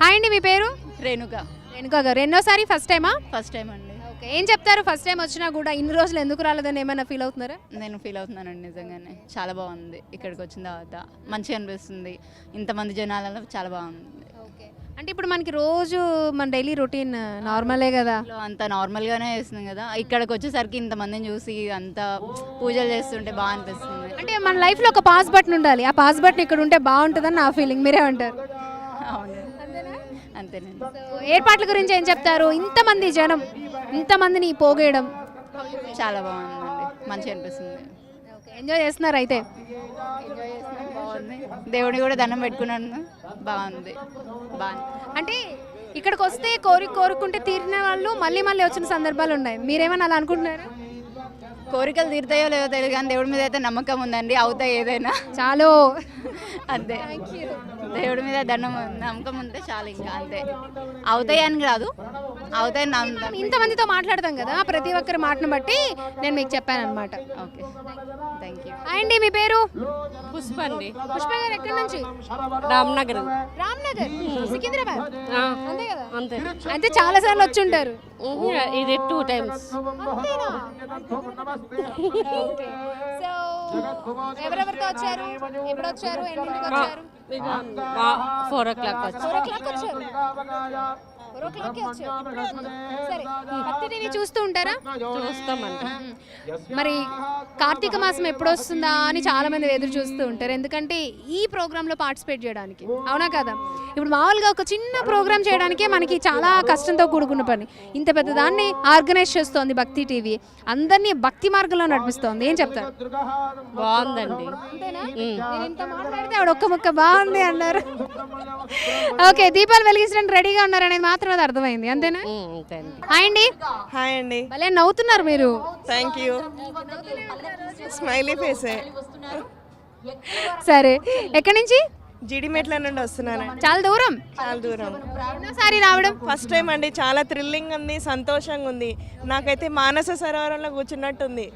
Hi అండి, మీ పేరు? రేణుక. రేణుకా గారు, ఎన్నోసారి ఫస్ట్ టైమా? ఫస్ట్ టైం అండి. ఓకే, ఏం చెప్తారు? ఫస్ట్ టైం వచ్చినా కూడా ఇన్ని రోజులు ఎందుకు రాలేదని ఏమైనా ఫీల్ అవుతున్నారా? నేను ఫీల్ అవుతున్నానండి, నిజంగానే చాలా బాగుంది. ఇక్కడికి వచ్చిన తర్వాత మంచిగా అనిపిస్తుంది, ఇంతమంది జనాలలో చాలా బాగుంది. ఓకే, అంటే ఇప్పుడు మనకి రోజు మన డైలీ రొటీన్ నార్మలే కదా, అంత నార్మల్గానే చేస్తుంది కదా, ఇక్కడికి వచ్చేసరికి ఇంతమందిని చూసి అంత పూజలు చేస్తుంటే బాగా అనిపిస్తుంది. అంటే మన లైఫ్లో ఒక పాస్ బటన్ ఉండాలి, ఆ పాస్ బటన్ ఇక్కడ ఉంటే బాగుంటుందని నా ఫీలింగ్. మీరే అంటారు? అవును, అంతేనండి. ఏర్పాట్ల గురించి ఏం చెప్తారు? ఇంతమంది జనం, ఇంతమందిని పోగేయడం చాలా బాగుందండి, మంచిగా అనిపిస్తుంది. ఎంజాయ్ చేస్తున్నారు అయితే? ఎంజాయ్ చేస్తున్నాను, బాగుంది. దేవుడిని కూడా దండం పెట్టుకున్నాను, బాగుంది. అంటే ఇక్కడికి వస్తే కోరుకుంటే తీరిన వాళ్ళు మళ్ళీ మళ్ళీ వచ్చిన సందర్భాలు ఉన్నాయి. మీరేమన్నా అలా అనుకుంటున్నారా? కోరికలు తీరుతాయో లేదో తెలియదు కానీ దేవుడి మీద అయితే నమ్మకం ఉందండి, అవుతాయి ఏదైనా. చాలు, అంతే. దేవుడి మీద నమ్మకం ఉంటే చాలు, ఇంకా అంతే. అవుతాయి అని కాదు, అవుతాయి. ఇంతమందితో మాట్లాడతాం కదా, ప్రతి ఒక్కరి మాటను బట్టి నేను మీకు చెప్పాను అనమాట. Okay, thank you. అండి, మీ పేరు? పుష్ప అండి. పుష్ప గారు, ఎక్కడి నుంచి? రామ్నగర్. రామ్నగర్, సికింద్రాబాద్. అంతే కదా? అంతే. అయితే చాలా సార్లు వచ్చి ఉంటారు. ఇది 2 times. సో ఎవరెవరితో వచ్చారు? ఎప్పుడు వచ్చారు? ఎన్నింటికి వచ్చారు? 4 o'clock వచ్చి. 4 o'clock వచ్చారు. 4 o'clockకి వచ్చారు. సరే, భక్తి టీవీ చూస్తూ ఉంటారా? చూస్తామండి. మరి కార్తీక మాసం ఎప్పుడు వస్తుందా అని చాలా మంది ఎదురు చూస్తూ ఉంటారు, ఎందుకంటే ఈ ప్రోగ్రాంలో పార్టిసిపేట్ చేయడానికి. అవునా కదా? ఇప్పుడు మామూలుగా ఒక చిన్న ప్రోగ్రామ్ చేయడానికే మనకి చాలా కష్టంతో కూడుకున్న పని. ఇంత పెద్ద దాన్ని ఆర్గనైజ్ చేస్తోంది భక్తి టీవీ, అందరినీ భక్తి మార్గంలో నడిపిస్తోంది. ఏం చెప్తారు? బాగుందండి. నేను ఇంత మాట్లాడితే ఆవిడ ఒక్క ముక్క బాగుంది అన్నారు. ఓకే, దీపాలు వెలిగించడానికి రెడీగా ఉన్నారనేది మాత్రం అది అర్థమైంది, అంతేనా? అంతే అండి. హాయ్ అండి. హాయ్ అండి. భలే నవ్వుతున్నారు మీరు. Thank you. స్మైలీ ఫేసే. సరే, ఎక్కడి నుంచి? జీడిమెట్ల నుండి వస్తున్నాను. చాలా దూరం. చాలా దూరం. ఎన్నోసారి రావడం? ఫస్ట్ టైం అండి. చాలా థ్రిల్లింగ్ ఉంది, సంతోషంగా ఉంది. నాకైతే మానస సరోవరంలో కూర్చున్నట్టుంది.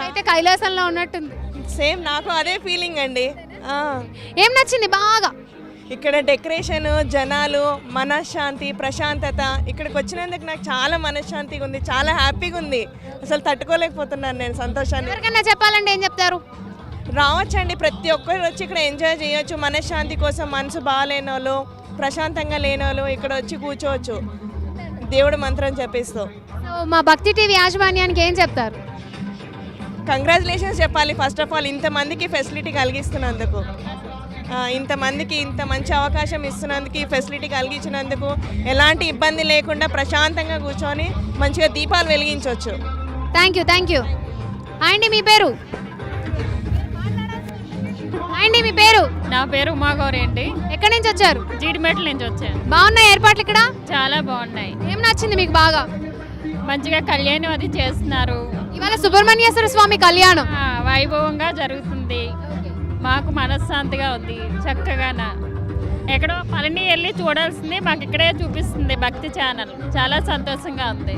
అయితే కైలాసంలో ఉన్నట్టుంది. సేమ్ నాకు అదే ఫీలింగ్ అండి. ఏం నచ్చింది బాగా? ఇక్కడ డెకరేషన్, జనాలు, మనశ్శాంతి, ప్రశాంతత. ఇక్కడికి వచ్చినందుకు నాకు చాలా మనశ్శాంతిగా ఉంది, చాలా హ్యాపీగా ఉంది. అసలు తట్టుకోలేకపోతున్నాను నేను సంతోషాన్ని. ఎవరికన్నా చెప్పాలంటే ఏం చెప్తారు? రావచ్చండి, ప్రతి ఒక్కరు వచ్చి ఇక్కడ ఎంజాయ్ చేయొచ్చు. మనశ్శాంతి కోసం మనసు బాగాలేని వాళ్ళు, ప్రశాంతంగా లేని వాళ్ళు ఇక్కడ వచ్చి కూర్చోవచ్చు దేవుడు మంత్రం చెప్పిస్తూ. మా భక్తి టీవీ యాజమాన్యానికి ఏం చెప్తారు? కంగ్రాచులేషన్స్ చెప్పాలి ఫస్ట్ ఆఫ్ ఆల్, ఇంతమందికి ఫెసిలిటీ కలిగిస్తున్నందుకు, ఇంతమందికి ఇంత మంచి అవకాశం ఇస్తున్నందుకు, ఈ ఫెసిలిటీ కలిగించినందుకు. ఎలాంటి ఇబ్బంది లేకుండా ప్రశాంతంగా కూర్చొని మంచిగా దీపాలు వెలిగించవచ్చు. Thank you, thank you. అండి, మీ పేరు? అండి, మీ పేరు? నా పేరు ఉమాగౌరి అండి. ఎక్కడి నుంచి వచ్చారు? జీడిమెట్ల నుంచి వచ్చాను. బాగున్నాయి ఏర్పాట్లు ఇక్కడ? చాలా బాగున్నాయి. ఏం నచ్చింది మీకు బాగా? మంచిగా కళ్యాణం అది చేస్తున్నారు. ఇవాళ సుబ్రహ్మణ్యేశ్వర స్వామి కళ్యాణం వైభవంగా జరుగుతుంది. మాకు మనశ్శాంతిగా ఉంది, చక్కగాన. ఎక్కడో పళని వెళ్ళి చూడాల్సింది మాకు ఇక్కడే చూపిస్తుంది భక్తి ఛానల్. చాలా సంతోషంగా ఉంది.